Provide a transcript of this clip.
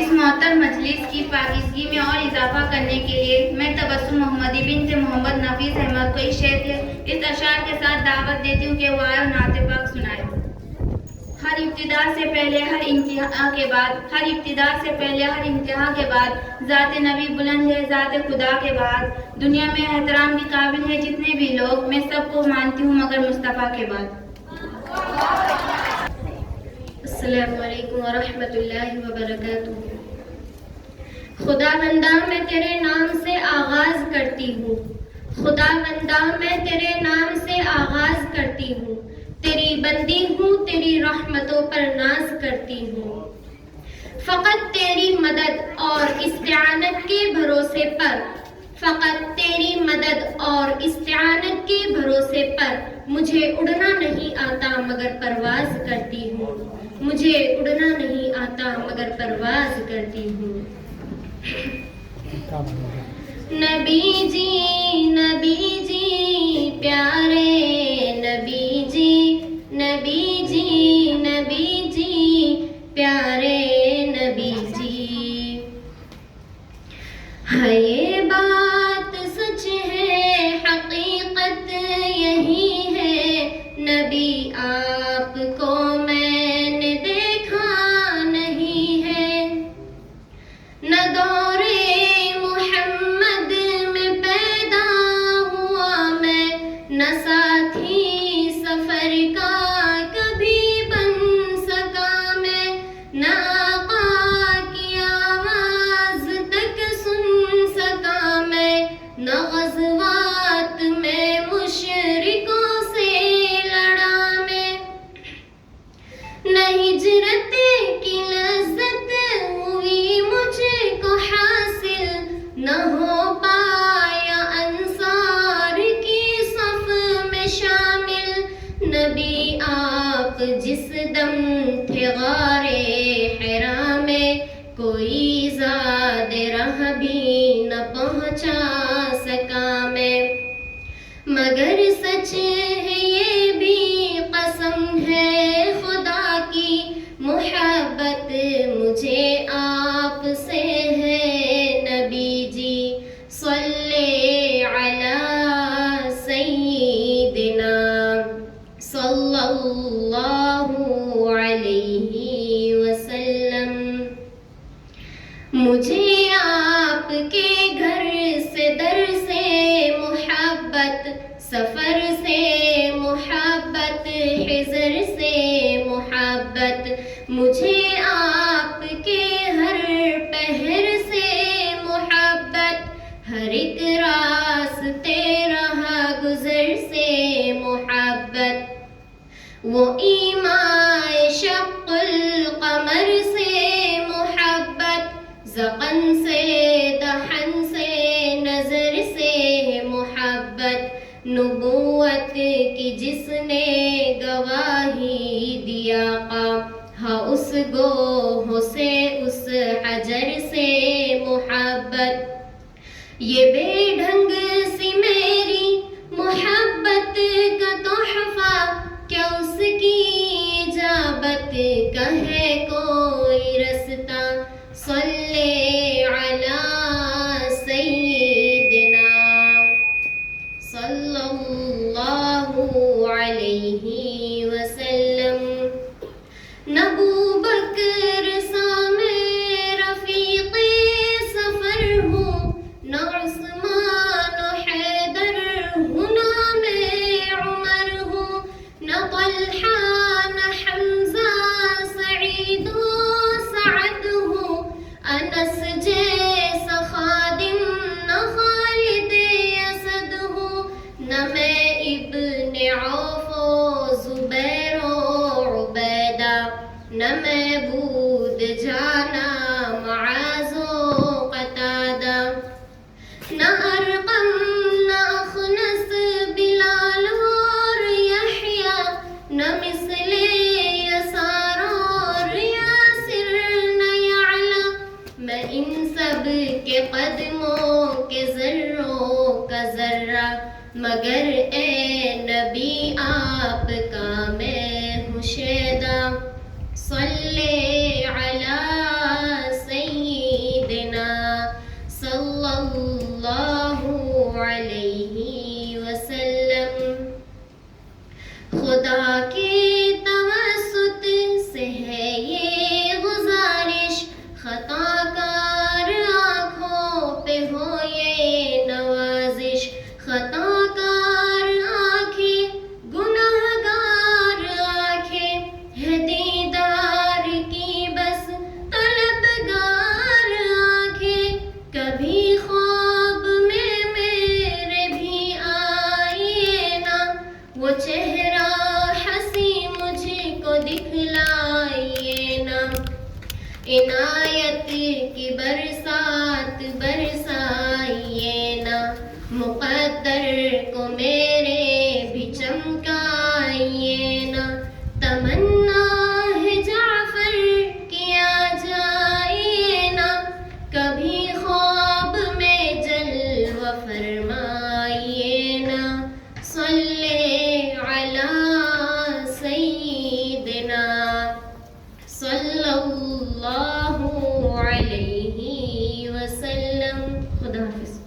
اس محترم مجلس کی پاکیزگی میں اور اضافہ کرنے کے لیے میں تبسم محمدی بنت محمد نفیس احمد کو اس شعر کے اس اشعار کے ساتھ دعوت دیتی ہوں کہ وہ آئے اور نعت پاک سنائے۔ ہر ابتدا سے پہلے ہر انتہا کے بعد ذات نبی بلند ہے، ذات خدا کے بعد دنیا میں احترام کے قابل ہے جتنے بھی لوگ، میں سب کو مانتی ہوں مگر مصطفیٰ کے بعد۔ السلام علیکم ورحمۃ اللہ وبرکاتہ۔ خدا بندہ میں تیرے نام سے آغاز کرتی ہوں، خدا بندہ میں تیرے نام سے آغاز کرتی ہوں، تیری بندی ہوں، تیری رحمتوں پر ناز کرتی ہوں، فقط تیری مدد اور استعانت کے بھروسے پر، فقط تیری مدد اور استعانت کے بھروسے پر مجھے اڑنا نہیں آتا مگر پرواز کرتی ہوں، مجھے اڑنا نہیں آتا مگر پرواز کرتی ہوں۔ نبی جی پیارے نبی جی، نبی جی پیارے نبی جی، ہے یہ بات سچ ہے حقیقت یہی ہے، نبی آپ کو میں نے دیکھا نہیں ہے، نہ دورے محمد میں پیدا ہوا میں، نہ ساتھی سفر کا کبھی بن سکا میں، نہ آقا کی آواز تک سن سکا میں، نہ غزوات میں مشرکوں سے لڑا میں، نہ ہجرت کی لذت ہوئی مجھ کو حاصل، نہ ہو پایا انصار کی صف میں شامل، نبی آپ جس دم تھے غار حرا میں، کوئی زاد راہ بھی نہ پہنچا سکا میں، مگر سچ ہے یہ بھی قسم ہے خدا کی، محبت مجھے آپ سے ہے نبی جی، صلی علی سیدنا صلی اللہ علیہ وسلم۔ مجھے آپ کے گھر سے در سے محبت، سفر سے محبت، حضر سے محبت، مجھے آپ کے ہر پہر سے محبت، ہر ایک راستے راہ گزر سے محبت، وہ ایمائے شق القمر سے محبت، زقن سے دہن سے نظر سے محبت، نبوت کی جس نے گواہی دیا ہاں اس گوہ سے اس حجر سے محبت، یہ بے ڈھنگ سی میری محبت کا تحفہ، کیا اس کی اجابت کا ہے کوئی رستہ، صلی علی سیدنا صلی اللہ علیہ وسلم۔ نبو بکر سام رفیق سفر ہوں، نہ عثمان و حیدر ہوں، نہ میں عمر ہوں، نہ طلحہ نہ حمزہ سعید و سعد ہوں، انس جیسا خادم نہ خالد اسد ہوں، نہ میں ابن عوف و زبیر و عبیدہ، نہ میں بود جانا معاذ و قتادہ، نہ ارقم نہ اخنس بلال اور یحییٰ، نہ مثل یسار اور یاسر نہ یعلا، میں ان سب کے قدموں کے ذروں کا ذرہ، مگر اے نبی آپ کا میں ہوں شیدا، صلی علی سیدنا چہرہ ہنسی مجھ کو دکھلائیے نا، عنایت کی برسات برسائیے نا، مقدر کو میرے بھی چمکائیے نا، تمنا ہے جعفر کیا جائیے نا، کبھی خواب میں جلوہ فرمائیے نا، صلی علی سیدنا صلی اللہ علیہ وسلم. خدا حافظ.